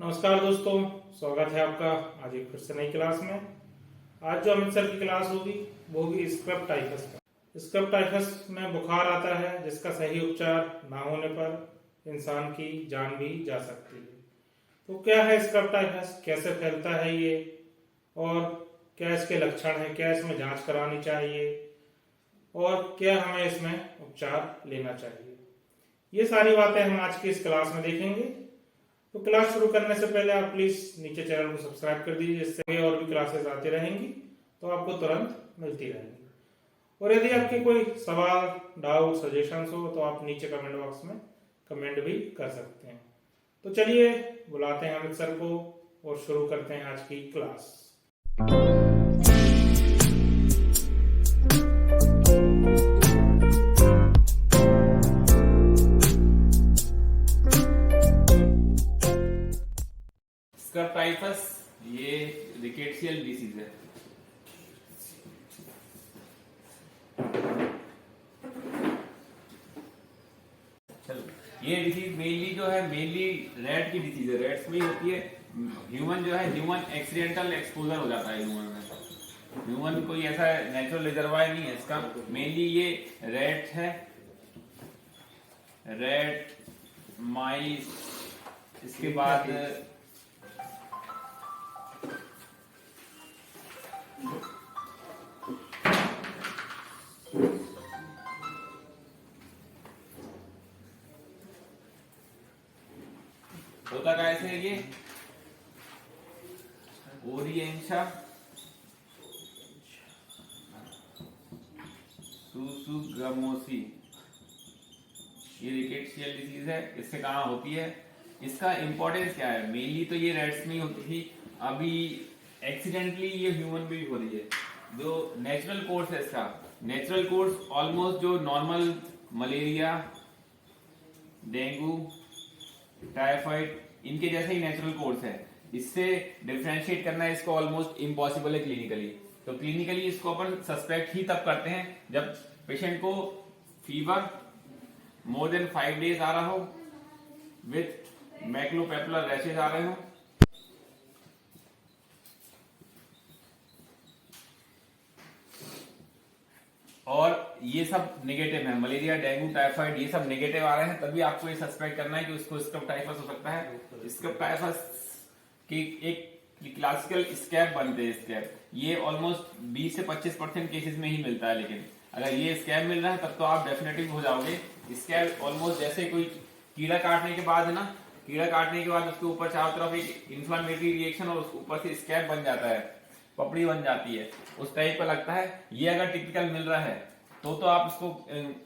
नमस्कार दोस्तों, स्वागत है आपका आज एक फिर से नई क्लास में। आज जो अमृतसर की क्लास होगी वो होगी स्क्रब टाइफस का। स्क्रब टाइफस में बुखार आता है जिसका सही उपचार ना होने पर इंसान की जान भी जा सकती है। तो क्या है स्क्रब टाइफस, कैसे फैलता है ये, और क्या इसके लक्षण है, क्या इसमें जांच करानी चाहिए और क्या हमें इसमें उपचार लेना चाहिए, ये सारी बातें हम आज की इस क्लास में देखेंगे। तो क्लास शुरू करने से पहले आप प्लीज नीचे चैनल को सब्सक्राइब कर दीजिए, जिससे और भी क्लासेस आती रहेंगी तो आपको तुरंत मिलती रहेंगी। और यदि आपके कोई सवाल, डाउट, सजेशंस हो तो आप नीचे कमेंट बॉक्स में कमेंट भी कर सकते हैं। तो चलिए बुलाते हैं अमित सर को और शुरू करते हैं आज की क्लास। स्क्रब टाइफस ये रिकेट्सियल डिसीज है। चलो, ये डिसीज मेनली जो है रेट की डिसीज है, रेट्स में ही होती है। ह्यूमन एक्सीडेंटल एक्सपोजर हो जाता है ह्यूमन में। ह्यूमन कोई ऐसा नेचुरल रिजर्वायर नहीं है इसका। मेनली ये रेट है, रेट, माइस, इसके बाद होता कैसे है ये ओरिएंशा सुसुगमोसी, ये रिकेट्सियल डिसीज है। इससे कहाँ होती है, इसका इंपॉर्टेंस क्या है? मेनली तो ये रेट्स में ही होती थी, अभी एक्सीडेंटली ये ह्यूमन में भी हो रही है। जो नेचुरल कोर्स है इसका, नेचुरल कोर्स ऑलमोस्ट जो नॉर्मल मलेरिया, डेंगू, टाइफाइड, इनके जैसे ही नेचुरल कोर्स है। इससे डिफरेंशिएट करना इसको ऑलमोस्ट इम्पॉसिबल है क्लिनिकली। तो क्लिनिकली इसको अपन सस्पेक्ट ही तब करते हैं जब पेशेंट को फीवर मोर देन 5 डेज आ रहा हो, विथ मैक्लोपेपुलर रैशेज आ रहे हो, और ये सब नेगेटिव है। मलेरिया, डेंगू, टाइफाइड ये सब नेगेटिव आ रहे हैं, तभी आपको ये सस्पेक्ट करना है कि उसको स्क्रब टाइफस हो सकता है। स्क्रब टाइफस की एक क्लासिकल स्कैब बनते हैं। स्कैब ये ऑलमोस्ट 20 से 25% केसेस में ही मिलता है, लेकिन अगर ये स्कैब मिल रहा है तब तो आप डेफिनेटली हो जाओगे। स्कैब ऑलमोस्ट जैसे कोई कीड़ा काटने के बाद है ना, कीड़ा काटने के बाद उसके ऊपर चारों तरफ एक इन्फ्लामेटरी रिएक्शन और उसके ऊपर से स्कैब बन जाता है, पपड़ी बन जाती है, उस टाइप का लगता है। ये अगर टिपिकल मिल रहा है तो आप इसको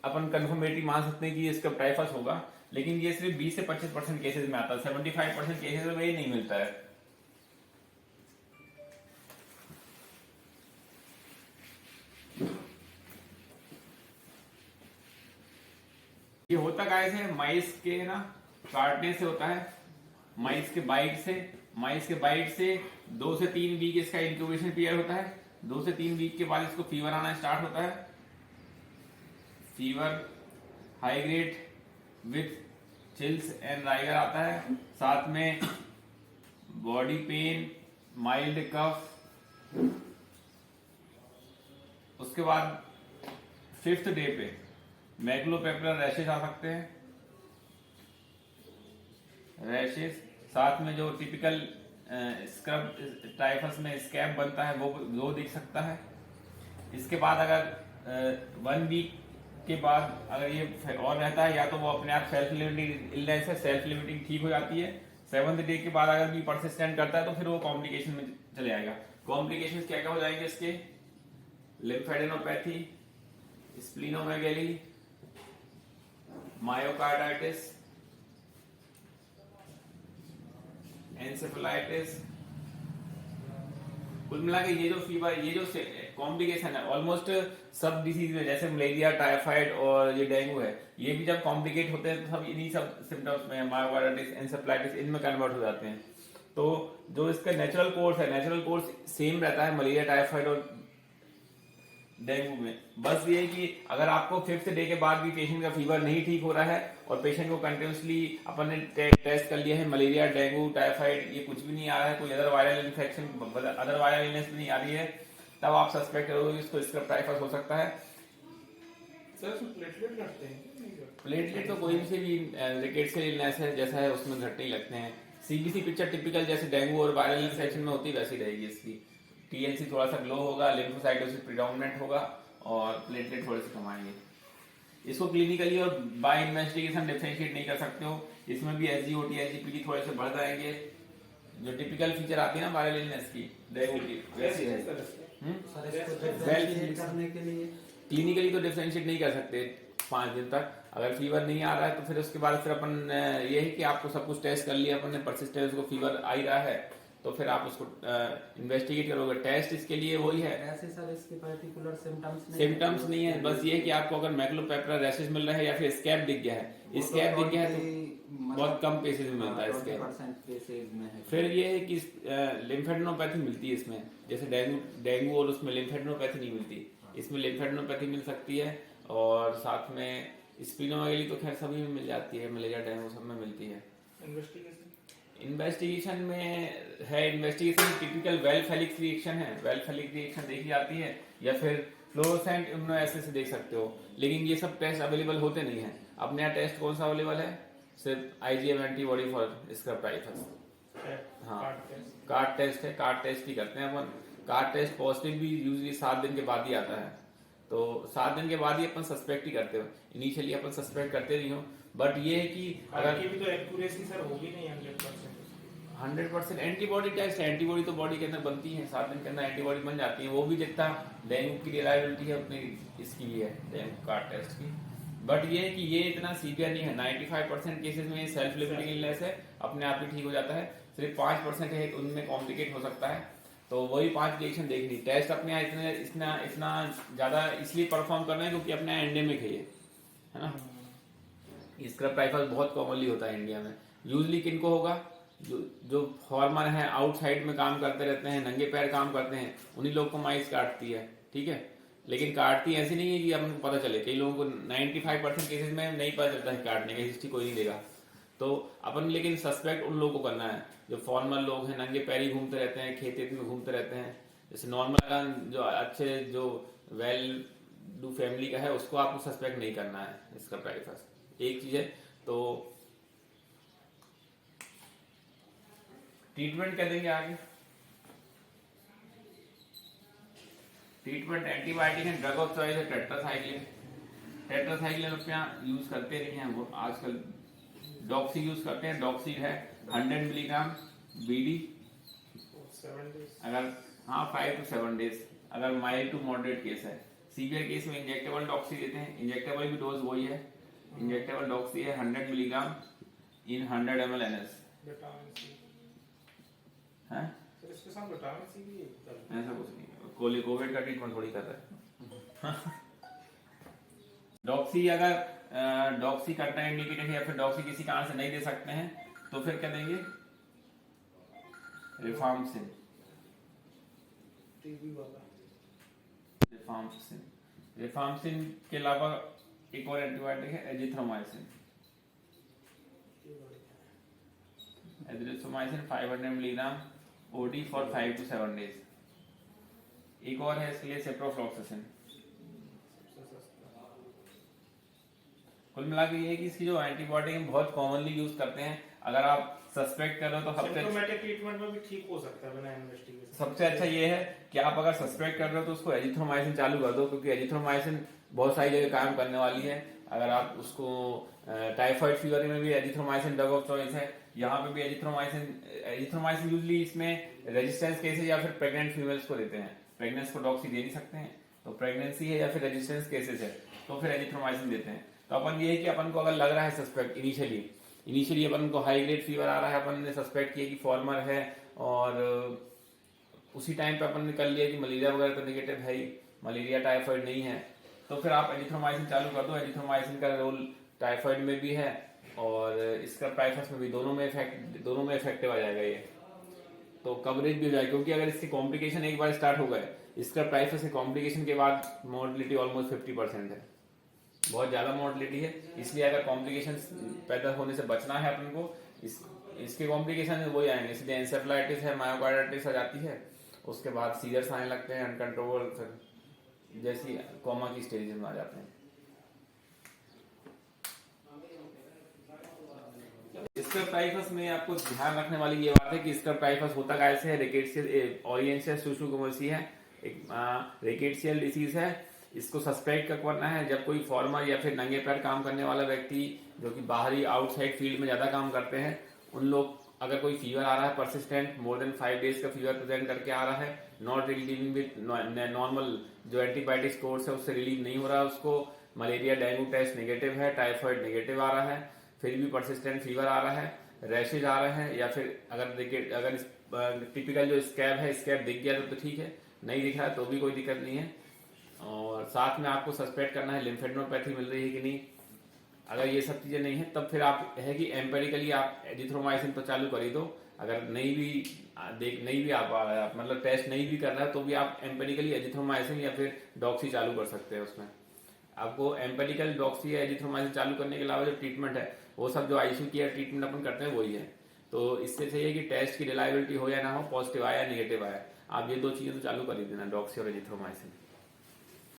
अपन कंफर्मेटरी मान सकते हैं कि इसका टाइफस होगा। लेकिन ये सिर्फ 20 से 25% केसेस में आता है, 75% केसेस में ये नहीं मिलता है। ये होता कैसे है? माइस के ना काटने से होता है, माइस के बाइट से 2 से 3 वीक इसका इंक्यूबेशन पीरियड होता है। 2 से 3 वीक के बाद इसको फीवर आना स्टार्ट होता है। Fever high grade with chills and rigor आता है, साथ में बॉडी पेन, माइल्ड कफ। उसके बाद 5th डे पे मैक्लोपेपुलर रैशेज आ सकते हैं, रैशेज, साथ में जो टिपिकल स्क्रब टाइफस में स्कैब बनता है वो दिख सकता है। इसके बाद अगर 1 वीक के बाद अगर ये और रहता है, या तो वो अपने आप सेल्फ लिमिटिंग इलनेस है, सेल्फ लिमिटिंग ठीक हो जाती है। 7th डे के बाद अगर भी परसिस्टेंट करता है तो फिर वो कॉम्प्लिकेशन में चले जाएगा। कॉम्प्लिकेशन क्या क्या हो जाएंगे इसके? Lymphadenopathy, स्प्लीनोमेगेली, myocarditis, encephalitis. कुल मिला के ये जो फीवर, ये जो कॉम्प्लिकेशन है ऑलमोस्ट सब डिसीज में, जैसे मलेरिया, टाइफाइड और ये डेंगू है, ये भी जब कॉम्प्लिकेट होते हैं तो सब इन्हीं सब सिम्टम्स में, मायोकार्डाइटिस, एंसेफेलाइटिस, इनमें कन्वर्ट हो जाते हैं। तो जो इसका नेचुरल कोर्स है, नेचुरल कोर्स सेम रहता है मलेरिया, टाइफाइड और डेंगू में बस ये है कि अगर आपको 5th डे के बाद भी पेशेंट का फीवर नहीं ठीक हो रहा है और पेशेंट को कंटिन्यूसली अपन ने टेस्ट कर लिया है, मलेरिया, डेंगू, टाइफाइड ये कुछ भी नहीं आ रहा है, कोई other viral infection, other viral illness भी नहीं आ रही है, तब आप सस्पेक्ट करोगे इसको स्क्रब टाइफस हो सकता है। सर उसमें प्लेटलेट घटते हैं कि नहीं घटते? प्लेटलेट तो कोई से भी रिकेट से इलनेस है जैसा है उसमें घटने ही लगते हैं। सीबीसी पिक्चर टिपिकल जैसे डेंगू और वायरल इन्फेक्शन में होती है वैसी रहेगी इसकी। टीएनसी थोड़ा सा ग्लो होगा, लिम्फोसाइटोसिस प्रिडोमिनेंट होगा और प्लेटलेट थोड़े से कम आएंगे। इसको क्लिनिकली और बाय इन्वेस्टिगेशन डिफरेंशिएट नहीं कर सकते हो, इसमें भी एसजीओटी एसजीपीटी थोड़े से बढ़ जाएंगे। जो टिपिकल फीचर आती है ना वायरल इलनेस की, डेंगू की, वैसी है। करने के लिए क्लिनिकली तो डिफरेंशिएट नहीं कर सकते 5 दिन तक। अगर फीवर नहीं आ रहा है तो फिर उसके बाद फिर अपन ये है कि आपको सब कुछ टेस्ट कर लिया अपन ने, परसिस्टेंस को फीवर आ ही रहा है तो फिर आप उसको इन्वेस्टिगेट करोगे। टेस्ट इसके लिए वही है, ऐसे सर इसके पर्टिकुलर सिम्टम्स नहीं है, बस ये है कि आपको अगर मैक्लोपेपरा रैशेस मिल रहा है या फिर स्कैब दिख गया है, स्कैब दिख गया है तो बहुत कम केसेस में मिलता है इसके। फिर ये है कि लिम्फेडेनोपैथी मिलती है इसमें, जैसे डेंगू और उसमें लिम्फेडेनोपैथी नहीं मिलती, इसमें लिम्फेडेनोपैथी मिल सकती है। और साथ में स्प्लीनोमेगाली तो खैर सभी में मिल जाती है, मलेरिया डेंगू सब में मिलती है। इन्वेस्टिगेशन में है, इन्वेस्टिगेशन टिपिकल वेलफेलिक रिएक्शन है, वेलफेलिक रिएक्शन देखी जाती है या फिर फ्लोरोसेंट इम्यूनोएसिस से देख सकते हो, लेकिन ये सब टेस्ट अवेलेबल होते नहीं है। अपने यहाँ टेस्ट कौन सा अवेलेबल है? सिर्फ IgM antibody for scrub typhus. हाँ, कार्ड टेस्ट है, कार्ड टेस्ट ही करते हैं अपन। कार्ड टेस्ट पॉजिटिव भी यूजली 7 दिन के बाद ही आता है, तो 7 दिन के बाद ही अपन सस्पेक्ट ही करते हो। इनिशियली अपन सस्पेक्ट करते नहीं हो, बट ये है कि अगर की भी तो एक्यूरेसी सर होगी नहीं 100% एंटीबॉडी टेस्ट है, एंटीबॉडी तो बॉडी के अंदर बनती है, 7 दिन के अंदर एंटीबॉडी बन जाती है, वो भी जितना डेंगू की रिलायबिलिटी है उतनी इसकी भी है डेंगू कार्ड टेस्ट की। बट ये है कि ये इतना सीवियर नहीं है, 95% केसेस में सेल्फ लिमिटिंग इलनेस है, अपने आप ही ठीक हो जाता है। सिर्फ 5% है उनमें कॉम्प्लिकेट हो सकता है, तो वही 5 रिएक्शन देखनी। टेस्ट अपने यहाँ इतना ज्यादा इसलिए परफॉर्म करना है क्योंकि अपने यहाँ एंडेमिक है ये, है ना। स्क्रब टाइफस बहुत कॉमनली होता है इंडिया में। यूजली किनको होगा? जो फॉर्मर हैं, आउटसाइड में काम करते रहते हैं, नंगे पैर काम करते हैं, उन्हीं लोग को माइस काटती है, ठीक है। लेकिन काटती ऐसी नहीं है कि अपन को पता चले, कई लोगों को 95% केसेस में नहीं पता चलता है, काटने का हिस्ट्री कोई नहीं देगा। तो अपन लेकिन सस्पेक्ट उन लोगों को करना है जो फॉर्मल लोग हैं, नंगे पैर ही घूमते रहते हैं, खेत में घूमते रहते हैं। जैसे नॉर्मल जो अच्छे जो वेल डू फैमिली का है उसको आपको सस्पेक्ट नहीं करना है इसका टाइफस, एक चीज है। तो ट्रीटमेंट क्या देंगे आगे? ट्रीटमेंट एंटीबायोटिक है, ड्रग ऑफ चॉइस है टेट्रासाइक्लिन। टेट्रासाइक्लिन अपने यहाँ यूज करते नहीं हैं वो आजकल, डॉक्सी यूज करते हैं। डॉक्सी है 100 मिलीग्राम बीडी, अगर 5 to 7 डेज, अगर माइल्ड टू मॉडरेट केस है। सीवियर केस में इंजेक्टेबल डॉक्सी देते हैं, इंजेक्टेबल भी डोज वही है, इंजेक्टेबल डॉक्सी है 100 मिलीग्राम इन 100 ml NS है। इसके साथ विटामिन सी भी है? ऐसा कुछ नहीं, कोविड का ट्रीटमेंट थोड़ी कर रहा है। डॉक्सी अगर डॉक्सी करना इंडिकेटेड है या फिर डॉक्सी किसी कारण से नहीं दे सकते हैं तो फिर क्या देंगे? रिफार्मसिन। टीबी वाला रिफार्मसिन के अलावा एक और एंटीबायोटिक है azithromycin. Azithromycin 500 milligram OD for 5 to 7 days. एक और है इसके लिए सेप्रोफ्लॉक्सासिन। कुल मिला के ये है कि इसकी जो एंटीबायोटिक हम बहुत कॉमनली यूज करते हैं। अगर आप सस्पेक्ट कर रहे हो तो सिम्प्टोमेटिक ट्रीटमेंट में भी ठीक हो सकता है बिना इन्वेस्टिगेशन। सबसे अच्छा ये है कि आप अगर सस्पेक्ट कर रहे हो तो उसको एजिथ्रोमाइसिन चालू कर दो, क्योंकि एजिथ्रोमाइसिन बहुत सारी जगह काम करने वाली है। अगर आप उसको टाइफाइड फीवर में भी एजिथ्रोमाइसिन ड्रग ऑफ चॉइस है, यहाँ पे भी एजिथ्रोमाइसिन यूजली इसमें रेजिस्टेंस केसेस या फिर प्रेग्नेंट फीमेल्स को देते हैं। प्रेगनेंस को डॉक्सी दे नहीं सकते हैं, तो प्रेगनेंसी है या फिर रेजिस्टेंस केसेस है तो फिर एजिथ्रोमाइसिन देते हैं। तो अपन ये है कि अपन को अगर लग रहा है सस्पेक्ट, इनिशियली अपन को हाई ग्रेड फीवर आ रहा है, अपन ने सस्पेक्ट किया कि फॉर्मर है और उसी टाइम पे अपन ने कर लिया कि मलेरिया वगैरह तो नेगेटिव है ही, मलेरिया टाइफाइड नहीं है, तो फिर आप एजिथ्रोमाइसिन चालू कर दो। एजिथ्रोमाइसिन का रोल टाइफाइड में भी है और इसका टाइफस में भी, दोनों में इफेक्टिव आ जाएगा ये, तो कवरेज भी हो जाएगा। क्योंकि अगर इसके कॉम्प्लिकेशन एक बार स्टार्ट हो गए स्क्रब टाइफस के कॉम्प्लिकेशन के बाद मोर्टलिटी ऑलमोस्ट 50% है, बहुत ज़्यादा मोर्टलिटी है। इसलिए अगर कॉम्प्लिकेशन पैदा होने से बचना है अपन को, इसके कॉम्प्लिकेशन वही आएंगे, सीधे एंसेफेलाइटिस है, मायोकार्डाइटिस आ जाती है, उसके बाद सीजर्स आने लगते हैं अनकंट्रोलेबल, जैसी कोमा की स्टेज में आ जाते हैं। स्क्रब टाइफस में आपको ध्यान रखने वाली ये बात है कि स्क्रब टाइफस होता कैसे है, रिकेट्सियल ओरिएंशियल शुष्क है, एक रिकेट्सियल डिसीज है। इसको सस्पेक्ट कब करना है, जब कोई फॉर्मर या फिर नंगे पैर काम करने वाला व्यक्ति जो कि बाहरी आउटसाइड फील्ड में ज्यादा काम करते हैं, उन लोग अगर कोई फीवर आ रहा है परसिस्टेंट, मोर देन 5 डेज का फीवर प्रेजेंट करके आ रहा है, नॉट रिलीविंग विद नॉर्मल जो एंटीबायोटिक कोर्स है उससे रिलीव नहीं हो रहा है, उसको मलेरिया डेंगू टेस्ट नेगेटिव है, टाइफाइड नेगेटिव आ रहा है, फिर भी परसिस्टेंट फीवर आ रहा है, रैशेज आ रहे हैं, या फिर अगर टिपिकल जो स्कैब है, स्कैब दिख गया तो ठीक है, नहीं दिख रहा है तो भी कोई दिक्कत नहीं है। और साथ में आपको सस्पेक्ट करना है लिम्फेडेनोपैथी मिल रही है कि नहीं। अगर ये सब चीजें नहीं है तब फिर आप है कि एम्पेरिकली आप एजिथ्रोमाइसिन तो चालू कर ही दो। अगर नहीं भी आप मतलब टेस्ट नहीं भी कर रहा है तो भी आप एम्पेरिकली एजिथ्रोमाइसिन या फिर डॉक्सी चालू कर सकते हैं। उसमें आपको एम्पेरिकल डॉक्सी या एजिथ्रोमाइसिन चालू करने के अलावा जो ट्रीटमेंट है वो सब जो आईसीयू की ट्रीटमेंट अपन करते हैं वही है। तो इससे चाहिए कि टेस्ट की रिलायबिलिटी हो या ना हो, पॉजिटिव आया नेगेटिव आया, आप ये 2 चीजें तो चालू कर ही देना, डॉक्सी और एजिथ्रोमाइसिन।